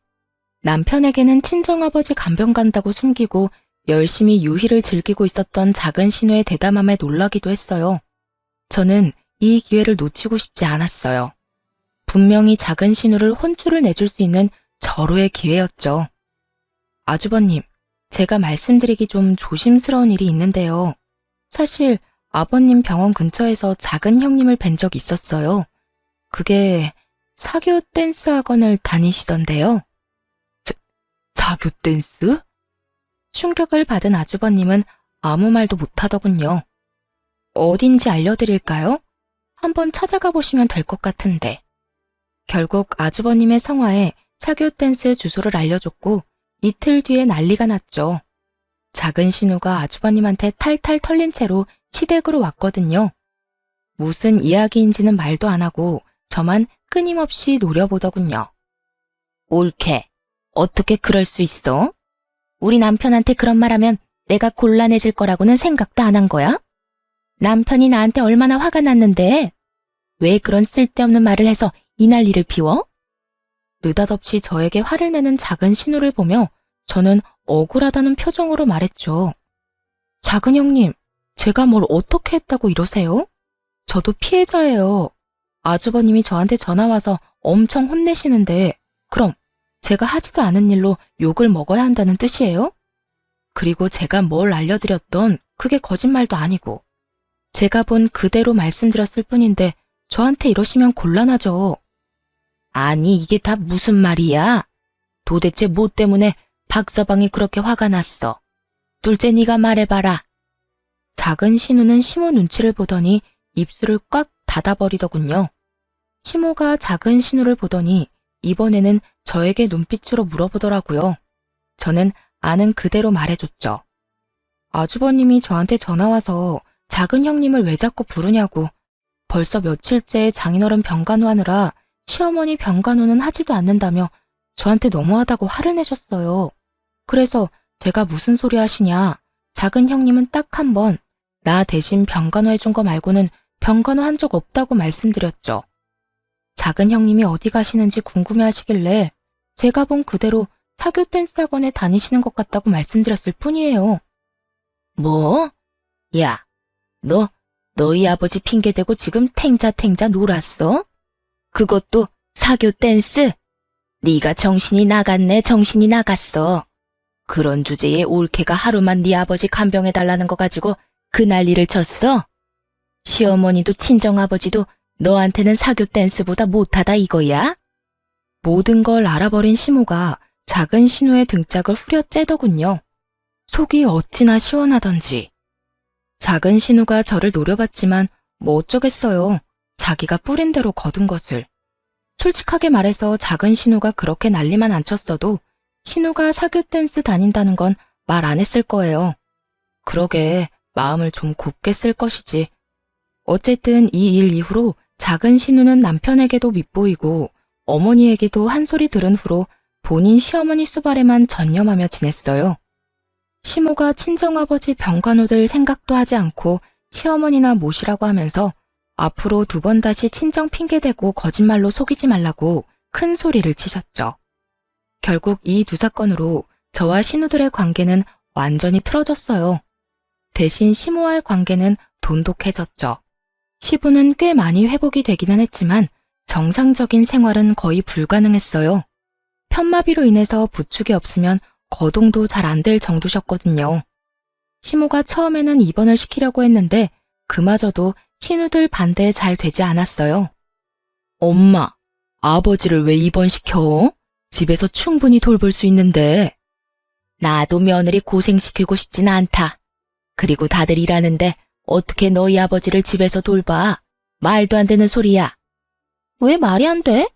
남편에게는 친정아버지 간병 간다고 숨기고 열심히 유희를 즐기고 있었던 작은 신우의 대담함에 놀라기도 했어요. 저는 이 기회를 놓치고 싶지 않았어요. 분명히 작은 신우를 혼쭐을 내줄 수 있는 절호의 기회였죠. 아주버님, 제가 말씀드리기 좀 조심스러운 일이 있는데요. 사실 아버님 병원 근처에서 작은 형님을 뵌 적 있었어요. 그게 사교 댄스 학원을 다니시던데요. 사교 댄스? 충격을 받은 아주버님은 아무 말도 못하더군요. 어딘지 알려드릴까요? 한번 찾아가 보시면 될 것 같은데. 결국 아주버님의 성화에 사교 댄스 주소를 알려줬고 이틀 뒤에 난리가 났죠. 작은 신우가 아주버님한테 탈탈 털린 채로 시댁으로 왔거든요. 무슨 이야기인지는 말도 안 하고 저만 끊임없이 노려보더군요. 옳게. 어떻게 그럴 수 있어? 우리 남편한테 그런 말하면 내가 곤란해질 거라고는 생각도 안 한 거야? 남편이 나한테 얼마나 화가 났는데 왜 그런 쓸데없는 말을 해서 이 난리를 피워? 느닷없이 저에게 화를 내는 작은 신우를 보며 저는 억울하다는 표정으로 말했죠. 작은 형님, 제가 뭘 어떻게 했다고 이러세요? 저도 피해자예요. 아주버님이 저한테 전화와서 엄청 혼내시는데 그럼 제가 하지도 않은 일로 욕을 먹어야 한다는 뜻이에요? 그리고 제가 뭘 알려드렸던 그게 거짓말도 아니고 제가 본 그대로 말씀드렸을 뿐인데 저한테 이러시면 곤란하죠. 아니 이게 다 무슨 말이야? 도대체 뭐 때문에 박서방이 그렇게 화가 났어? 둘째 네가 말해봐라. 작은 신우는 시모 눈치를 보더니 입술을 꽉 닫아버리더군요. 시모가 작은 신우를 보더니 이번에는 저에게 눈빛으로 물어보더라고요. 저는 아는 그대로 말해줬죠. 아주버님이 저한테 전화와서 작은 형님을 왜 자꾸 부르냐고. 벌써 며칠째 장인어른 병간호 하느라 시어머니 병간호는 하지도 않는다며 저한테 너무하다고 화를 내셨어요. 그래서 제가 무슨 소리 하시냐. 작은 형님은 딱 한 번 나 대신 병간호 해준 거 말고는 병간호 한 적 없다고 말씀드렸죠. 작은 형님이 어디 가시는지 궁금해하시길래 제가 본 그대로 사교 댄스 학원에 다니시는 것 같다고 말씀드렸을 뿐이에요. 뭐? 야, 너희 아버지 핑계대고 지금 탱자탱자 놀았어? 그것도 사교 댄스? 네가 정신이 나갔네, 정신이 나갔어. 그런 주제에 올케가 하루만 네 아버지 간병해달라는 거 가지고 그 난리를 쳤어? 시어머니도 친정아버지도 너한테는 사교 댄스보다 못하다 이거야? 모든 걸 알아버린 시모가 작은 신우의 등짝을 후려째더군요. 속이 어찌나 시원하던지. 작은 신우가 저를 노려봤지만 뭐 어쩌겠어요. 자기가 뿌린 대로 거둔 것을. 솔직하게 말해서 작은 신우가 그렇게 난리만 안 쳤어도 신우가 사교 댄스 다닌다는 건 말 안 했을 거예요. 그러게 마음을 좀 곱게 쓸 것이지. 어쨌든 이 일 이후로 작은 신우는 남편에게도 밉보이고 어머니에게도 한 소리 들은 후로 본인 시어머니 수발에만 전념하며 지냈어요. 시모가 친정아버지 병간호 될 생각도 하지 않고 시어머니나 모시라고 하면서 앞으로 2번 다시 친정 핑계대고 거짓말로 속이지 말라고 큰 소리를 치셨죠. 결국 이 2사건으로 저와 신우들의 관계는 완전히 틀어졌어요. 대신 시모와의 관계는 돈독해졌죠. 시부는 꽤 많이 회복이 되기는 했지만 정상적인 생활은 거의 불가능했어요. 편마비로 인해서 부축이 없으면 거동도 잘 안 될 정도셨거든요. 시모가 처음에는 입원을 시키려고 했는데 그마저도 신우들 반대에 잘 되지 않았어요. 엄마, 아버지를 왜 입원시켜? 집에서 충분히 돌볼 수 있는데. 나도 며느리 고생시키고 싶진 않다. 그리고 다들 일하는데 어떻게 너희 아버지를 집에서 돌봐? 말도 안 되는 소리야. 왜 말이 안 돼?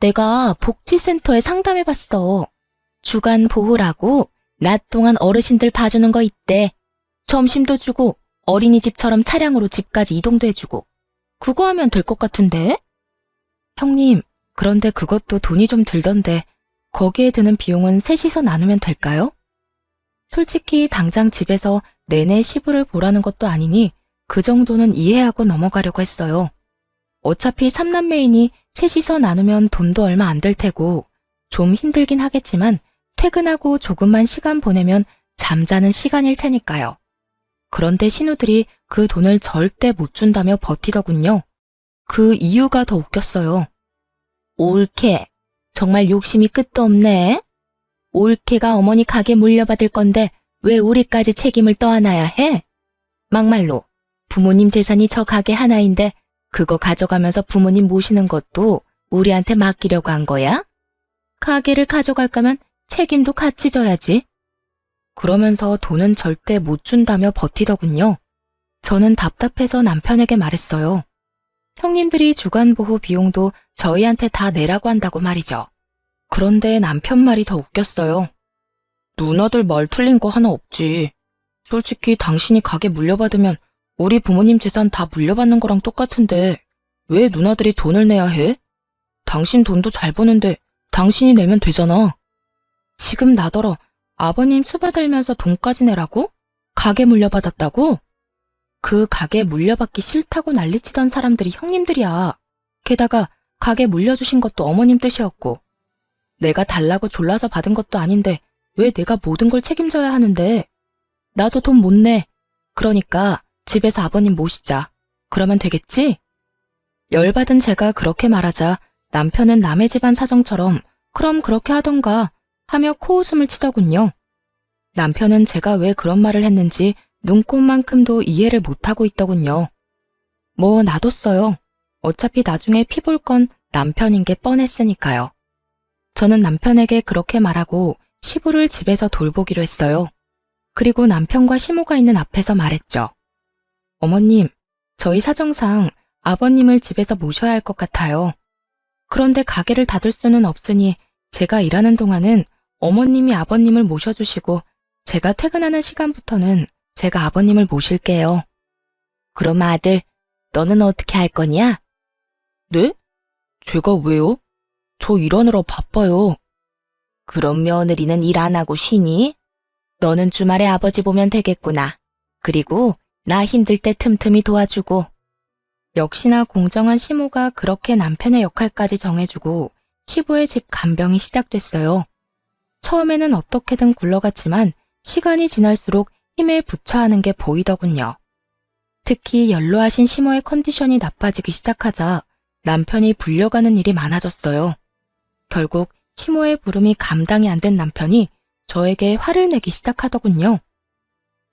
내가 복지센터에 상담해봤어. 주간 보호라고 낮 동안 어르신들 봐주는 거 있대. 점심도 주고 어린이집처럼 차량으로 집까지 이동도 해주고. 그거 하면 될 것 같은데? 형님, 그런데 그것도 돈이 좀 들던데 거기에 드는 비용은 셋이서 나누면 될까요? 솔직히 당장 집에서 내내 시부를 보라는 것도 아니니 그 정도는 이해하고 넘어가려고 했어요. 어차피 3남매이니 셋이서 나누면 돈도 얼마 안 될 테고 좀 힘들긴 하겠지만 퇴근하고 조금만 시간 보내면 잠자는 시간일 테니까요. 그런데 신우들이 그 돈을 절대 못 준다며 버티더군요. 그 이유가 더 웃겼어요. 올케, 정말 욕심이 끝도 없네. 올케가 어머니 가게 물려받을 건데 왜 우리까지 책임을 떠안아야 해? 막말로 부모님 재산이 저 가게 하나인데 그거 가져가면서 부모님 모시는 것도 우리한테 맡기려고 한 거야? 가게를 가져갈 거면 책임도 같이 져야지. 그러면서 돈은 절대 못 준다며 버티더군요. 저는 답답해서 남편에게 말했어요. 형님들이 주간보호 비용도 저희한테 다 내라고 한다고 말이죠. 그런데 남편 말이 더 웃겼어요. 누나들 말 틀린 거 하나 없지. 솔직히 당신이 가게 물려받으면 우리 부모님 재산 다 물려받는 거랑 똑같은데 왜 누나들이 돈을 내야 해? 당신 돈도 잘 버는데 당신이 내면 되잖아. 지금 나더러 아버님 수받들면서 돈까지 내라고? 가게 물려받았다고? 그 가게 물려받기 싫다고 난리치던 사람들이 형님들이야. 게다가 가게 물려주신 것도 어머님 뜻이었고 내가 달라고 졸라서 받은 것도 아닌데 왜 내가 모든 걸 책임져야 하는데? 나도 돈 못 내. 그러니까 집에서 아버님 모시자. 그러면 되겠지? 열받은 제가 그렇게 말하자 남편은 남의 집안 사정처럼 그럼 그렇게 하던가 하며 코웃음을 치더군요. 남편은 제가 왜 그런 말을 했는지 눈꼽만큼도 이해를 못하고 있더군요. 뭐 놔뒀어요. 어차피 나중에 피 볼 건 남편인 게 뻔했으니까요. 저는 남편에게 그렇게 말하고 시부를 집에서 돌보기로 했어요. 그리고 남편과 시모가 있는 앞에서 말했죠. 어머님, 저희 사정상 아버님을 집에서 모셔야 할 것 같아요. 그런데 가게를 닫을 수는 없으니 제가 일하는 동안은 어머님이 아버님을 모셔주시고 제가 퇴근하는 시간부터는 제가 아버님을 모실게요. 그럼 아들, 너는 어떻게 할 거냐? 네? 제가 왜요? 저 일하느라 바빠요. 그럼 며느리는 일 안 하고 쉬니? 너는 주말에 아버지 보면 되겠구나. 그리고 나 힘들 때 틈틈이 도와주고. 역시나 공정한 시모가 그렇게 남편의 역할까지 정해주고 시부의 집 간병이 시작됐어요. 처음에는 어떻게든 굴러갔지만 시간이 지날수록 힘에 부처하는 게 보이더군요. 특히 연로하신 시모의 컨디션이 나빠지기 시작하자 남편이 불려가는 일이 많아졌어요. 결국 시모의 부름이 감당이 안 된 남편이 저에게 화를 내기 시작하더군요.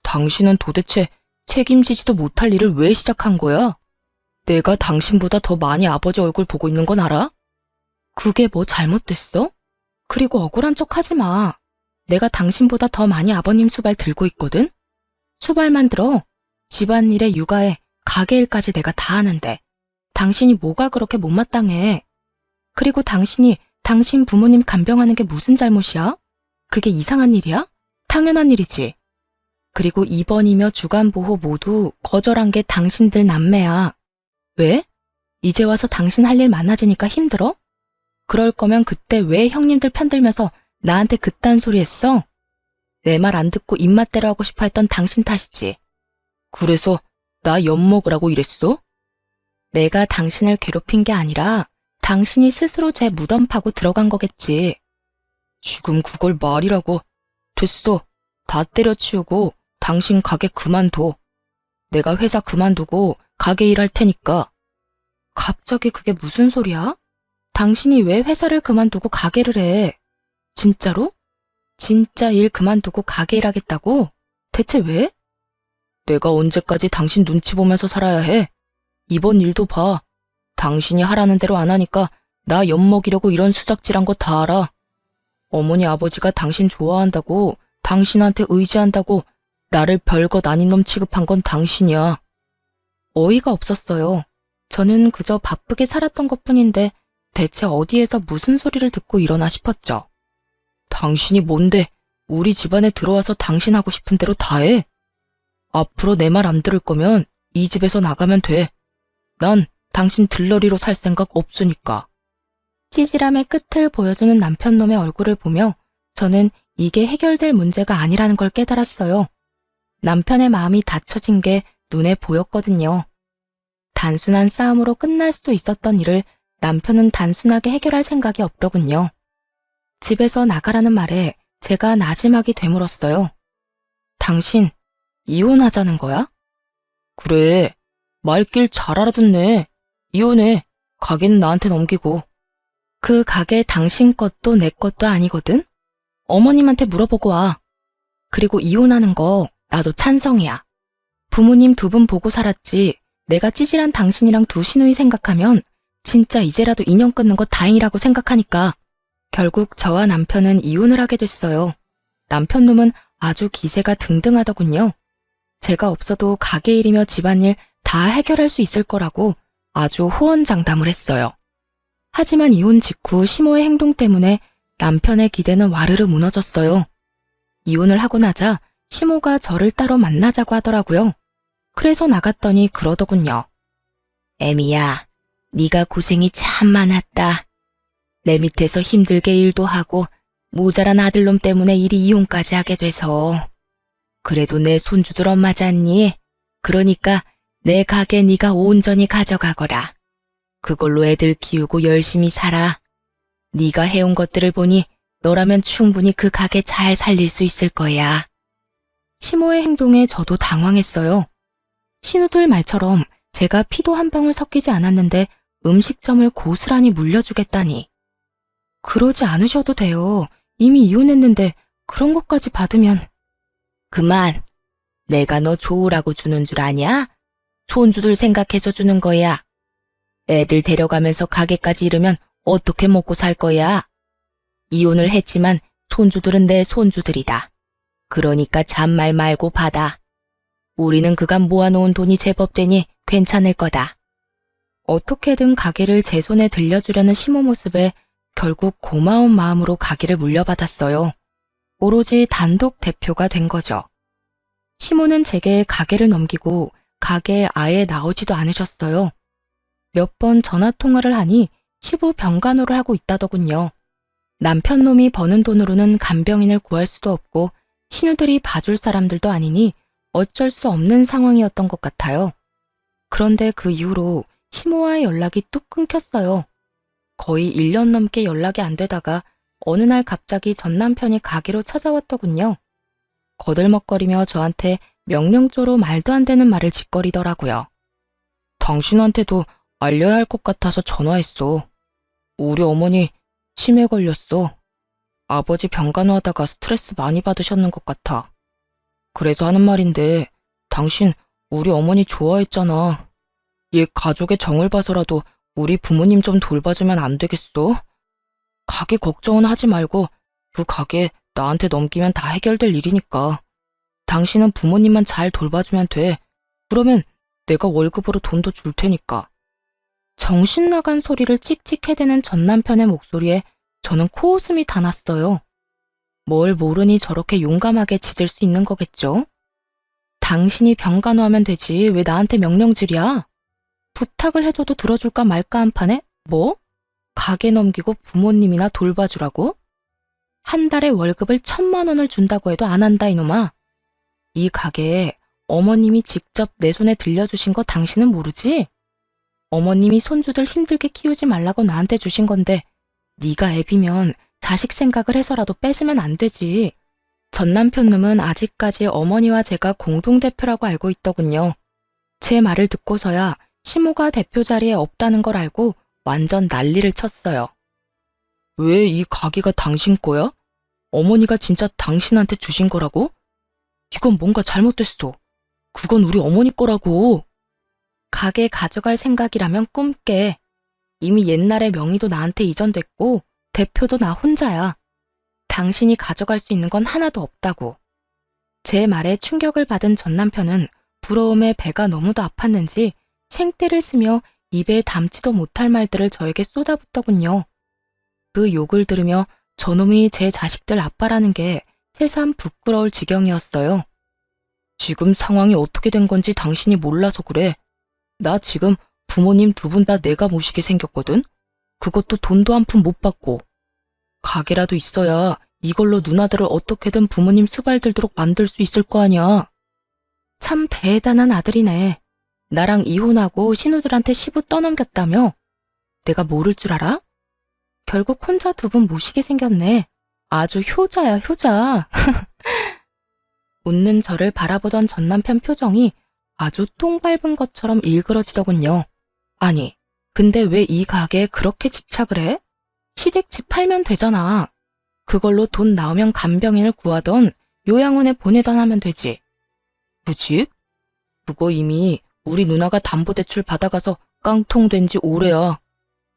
당신은 도대체 책임지지도 못할 일을 왜 시작한 거야? 내가 당신보다 더 많이 아버지 얼굴 보고 있는 건 알아? 그게 뭐 잘못됐어? 그리고 억울한 척 하지 마. 내가 당신보다 더 많이 아버님 수발 들고 있거든? 수발만 들어. 집안일에 육아에 가게일까지 내가 다 하는데 당신이 뭐가 그렇게 못마땅해. 그리고 당신이 당신 부모님 간병하는 게 무슨 잘못이야? 그게 이상한 일이야? 당연한 일이지. 그리고 입원이며 주간보호 모두 거절한 게 당신들 남매야. 왜? 이제 와서 당신 할 일 많아지니까 힘들어? 그럴 거면 그때 왜 형님들 편들면서 나한테 그딴 소리 했어? 내 말 안 듣고 입맛대로 하고 싶어 했던 당신 탓이지. 그래서 나 엿먹으라고 이랬어? 내가 당신을 괴롭힌 게 아니라 당신이 스스로 제 무덤 파고 들어간 거겠지. 지금 그걸 말이라고. 됐어. 다 때려치우고 당신 가게 그만둬. 내가 회사 그만두고 가게 일할 테니까. 갑자기 그게 무슨 소리야? 당신이 왜 회사를 그만두고 가게를 해? 진짜로? 진짜 일 그만두고 가게 일하겠다고? 대체 왜? 내가 언제까지 당신 눈치 보면서 살아야 해? 이번 일도 봐. 당신이 하라는 대로 안 하니까 나 엿먹이려고 이런 수작질한 거 다 알아. 어머니 아버지가 당신 좋아한다고, 당신한테 의지한다고 나를 별것 아닌 놈 취급한 건 당신이야. 어이가 없었어요. 저는 그저 바쁘게 살았던 것뿐인데 대체 어디에서 무슨 소리를 듣고 일어나 싶었죠. 당신이 뭔데 우리 집안에 들어와서 당신 하고 싶은 대로 다 해? 앞으로 내 말 안 들을 거면 이 집에서 나가면 돼. 난 당신 들러리로 살 생각 없으니까. 찌질함의 끝을 보여주는 남편놈의 얼굴을 보며 저는 이게 해결될 문제가 아니라는 걸 깨달았어요. 남편의 마음이 닫혀진 게 눈에 보였거든요. 단순한 싸움으로 끝날 수도 있었던 일을 남편은 단순하게 해결할 생각이 없더군요. 집에서 나가라는 말에 제가 나지막이 되물었어요. 당신 이혼하자는 거야? 그래, 말길 잘 알아듣네. 이혼해. 가게는 나한테 넘기고. 그 가게 당신 것도 내 것도 아니거든? 어머님한테 물어보고 와. 그리고 이혼하는 거 나도 찬성이야. 부모님 두 분 보고 살았지. 내가 찌질한 당신이랑 두 시누이 생각하면 진짜 이제라도 인연 끊는 거 다행이라고 생각하니까. 결국 저와 남편은 이혼을 하게 됐어요. 남편놈은 아주 기세가 등등하더군요. 제가 없어도 가게 일이며 집안일 다 해결할 수 있을 거라고 아주 호언장담을 했어요. 하지만 이혼 직후 시모의 행동 때문에 남편의 기대는 와르르 무너졌어요. 이혼을 하고 나자 시모가 저를 따로 만나자고 하더라고요. 그래서 나갔더니 그러더군요. 애미야, 네가 고생이 참 많았다. 내 밑에서 힘들게 일도 하고 모자란 아들놈 때문에 이리 이혼까지 하게 돼서. 그래도 내 손주들 엄마잖니? 그러니까 내 가게 네가 온전히 가져가거라. 그걸로 애들 키우고 열심히 살아. 네가 해온 것들을 보니 너라면 충분히 그 가게 잘 살릴 수 있을 거야. 시모의 행동에 저도 당황했어요. 신우들 말처럼 제가 피도 한 방울 섞이지 않았는데 음식점을 고스란히 물려주겠다니. 그러지 않으셔도 돼요. 이미 이혼했는데 그런 것까지 받으면. 그만. 내가 너 좋으라고 주는 줄 아냐? 손주들 생각해서 주는 거야. 애들 데려가면서 가게까지 잃으면 어떻게 먹고 살 거야? 이혼을 했지만 손주들은 내 손주들이다. 그러니까 잔말 말고 받아. 우리는 그간 모아놓은 돈이 제법 되니 괜찮을 거다. 어떻게든 가게를 제 손에 들려주려는 시모 모습에 결국 고마운 마음으로 가게를 물려받았어요. 오로지 단독 대표가 된 거죠. 시모는 제게 가게를 넘기고 가게에 아예 나오지도 않으셨어요. 몇 번 전화 통화를 하니 시부 병간호를 하고 있다더군요. 남편 놈이 버는 돈으로는 간병인을 구할 수도 없고 신우들이 봐줄 사람들도 아니니 어쩔 수 없는 상황이었던 것 같아요. 그런데 그 이후로 시모와의 연락이 뚝 끊겼어요. 거의 1년 넘게 연락이 안 되다가 어느 날 갑자기 전 남편이 가게로 찾아왔더군요. 거들먹거리며 저한테 명령조로 말도 안 되는 말을 짓거리더라고요. 당신한테도 알려야 할 것 같아서 전화했어. 우리 어머니 치매 걸렸어. 아버지 병간호하다가 스트레스 많이 받으셨는 것 같아. 그래서 하는 말인데 당신 우리 어머니 좋아했잖아. 얘 가족의 정을 봐서라도 우리 부모님 좀 돌봐주면 안 되겠어? 가게 걱정은 하지 말고 그 가게 나한테 넘기면 다 해결될 일이니까. 당신은 부모님만 잘 돌봐주면 돼. 그러면 내가 월급으로 돈도 줄 테니까. 정신 나간 소리를 찍찍 해대는 전 남편의 목소리에 저는 코웃음이 다 났어요. 뭘 모르니 저렇게 용감하게 짖을 수 있는 거겠죠? 당신이 병간호하면 되지 왜 나한테 명령질이야? 부탁을 해줘도 들어줄까 말까 한 판에 뭐? 가게 넘기고 부모님이나 돌봐주라고? 한 달에 월급을 1,000만 원을 준다고 해도 안 한다 이놈아. 이 가게에 어머님이 직접 내 손에 들려주신 거 당신은 모르지? 어머님이 손주들 힘들게 키우지 말라고 나한테 주신 건데 네가 애비면 자식 생각을 해서라도 뺏으면 안 되지. 전 남편 놈은 아직까지 어머니와 제가 공동대표라고 알고 있더군요. 제 말을 듣고서야 시모가 대표 자리에 없다는 걸 알고 완전 난리를 쳤어요. 왜 이 가게가 당신 거야? 어머니가 진짜 당신한테 주신 거라고? 이건 뭔가 잘못됐어. 그건 우리 어머니 거라고. 가게 가져갈 생각이라면 꿈깨. 이미 옛날에 명의도 나한테 이전됐고 대표도 나 혼자야. 당신이 가져갈 수 있는 건 하나도 없다고. 제 말에 충격을 받은 전 남편은 부러움에 배가 너무도 아팠는지 생떼를 쓰며 입에 담지도 못할 말들을 저에게 쏟아붓더군요. 그 욕을 들으며 저놈이 제 자식들 아빠라는 게 새삼 부끄러울 지경이었어요. 지금 상황이 어떻게 된 건지 당신이 몰라서 그래. 나 지금 부모님 두 분 다 내가 모시게 생겼거든? 그것도 돈도 한 푼 못 받고. 가게라도 있어야 이걸로 누나들을 어떻게든 부모님 수발 들도록 만들 수 있을 거 아니야. 참 대단한 아들이네. 나랑 이혼하고 신우들한테 시부 떠넘겼다며? 내가 모를 줄 알아? 결국 혼자 두 분 모시게 생겼네. 아주 효자야, 효자. 웃는 저를 바라보던 전 남편 표정이 아주 똥 밟은 것처럼 일그러지더군요. 아니, 근데 왜 이 가게에 그렇게 집착을 해? 시댁집 팔면 되잖아. 그걸로 돈 나오면 간병인을 구하던 요양원에 보내던 하면 되지. 뭐지? 그거 이미 우리 누나가 담보대출 받아가서 깡통된 지 오래야.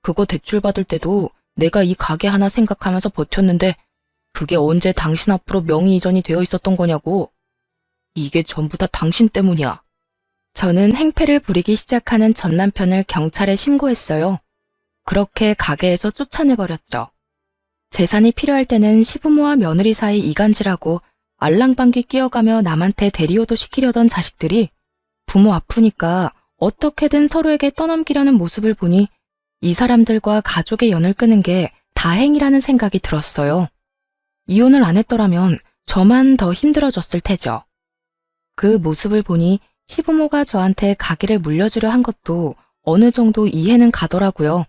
그거 대출 받을 때도 내가 이 가게 하나 생각하면서 버텼는데 그게 언제 당신 앞으로 명의 이전이 되어 있었던 거냐고. 이게 전부 다 당신 때문이야. 저는 행패를 부리기 시작하는 전 남편을 경찰에 신고했어요. 그렇게 가게에서 쫓아내버렸죠. 재산이 필요할 때는 시부모와 며느리 사이 이간질하고 알랑방귀 끼어가며 남한테 대리호도 시키려던 자식들이 부모 아프니까 어떻게든 서로에게 떠넘기려는 모습을 보니 이 사람들과 가족의 연을 끄는 게 다행이라는 생각이 들었어요. 이혼을 안 했더라면 저만 더 힘들어졌을 테죠. 그 모습을 보니 시부모가 저한테 가게를 물려주려 한 것도 어느 정도 이해는 가더라고요.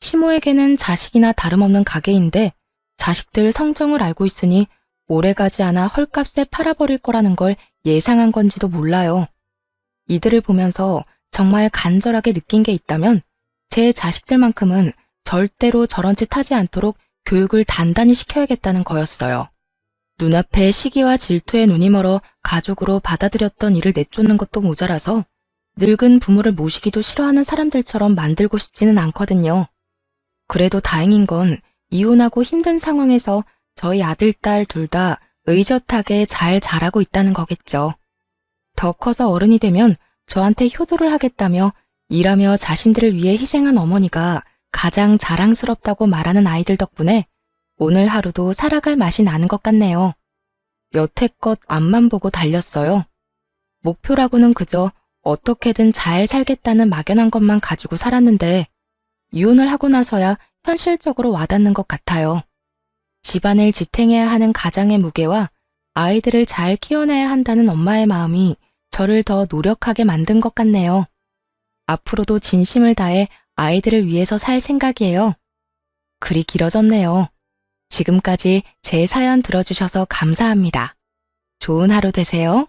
시모에게는 자식이나 다름없는 가게인데 자식들 성정을 알고 있으니 오래가지 않아 헐값에 팔아버릴 거라는 걸 예상한 건지도 몰라요. 이들을 보면서 정말 간절하게 느낀 게 있다면 제 자식들만큼은 절대로 저런 짓 하지 않도록 교육을 단단히 시켜야겠다는 거였어요. 눈앞에 시기와 질투에 눈이 멀어 가족으로 받아들였던 이를 내쫓는 것도 모자라서 늙은 부모를 모시기도 싫어하는 사람들처럼 만들고 싶지는 않거든요. 그래도 다행인 건 이혼하고 힘든 상황에서 저희 아들, 딸 둘 다 의젓하게 잘 자라고 있다는 거겠죠. 더 커서 어른이 되면 저한테 효도를 하겠다며 일하며 자신들을 위해 희생한 어머니가 가장 자랑스럽다고 말하는 아이들 덕분에 오늘 하루도 살아갈 맛이 나는 것 같네요. 여태껏 앞만 보고 달렸어요. 목표라고는 그저 어떻게든 잘 살겠다는 막연한 것만 가지고 살았는데 이혼을 하고 나서야 현실적으로 와닿는 것 같아요. 집안을 지탱해야 하는 가장의 무게와 아이들을 잘 키워내야 한다는 엄마의 마음이 저를 더 노력하게 만든 것 같네요. 앞으로도 진심을 다해 아이들을 위해서 살 생각이에요. 글이 길어졌네요. 지금까지 제 사연 들어주셔서 감사합니다. 좋은 하루 되세요.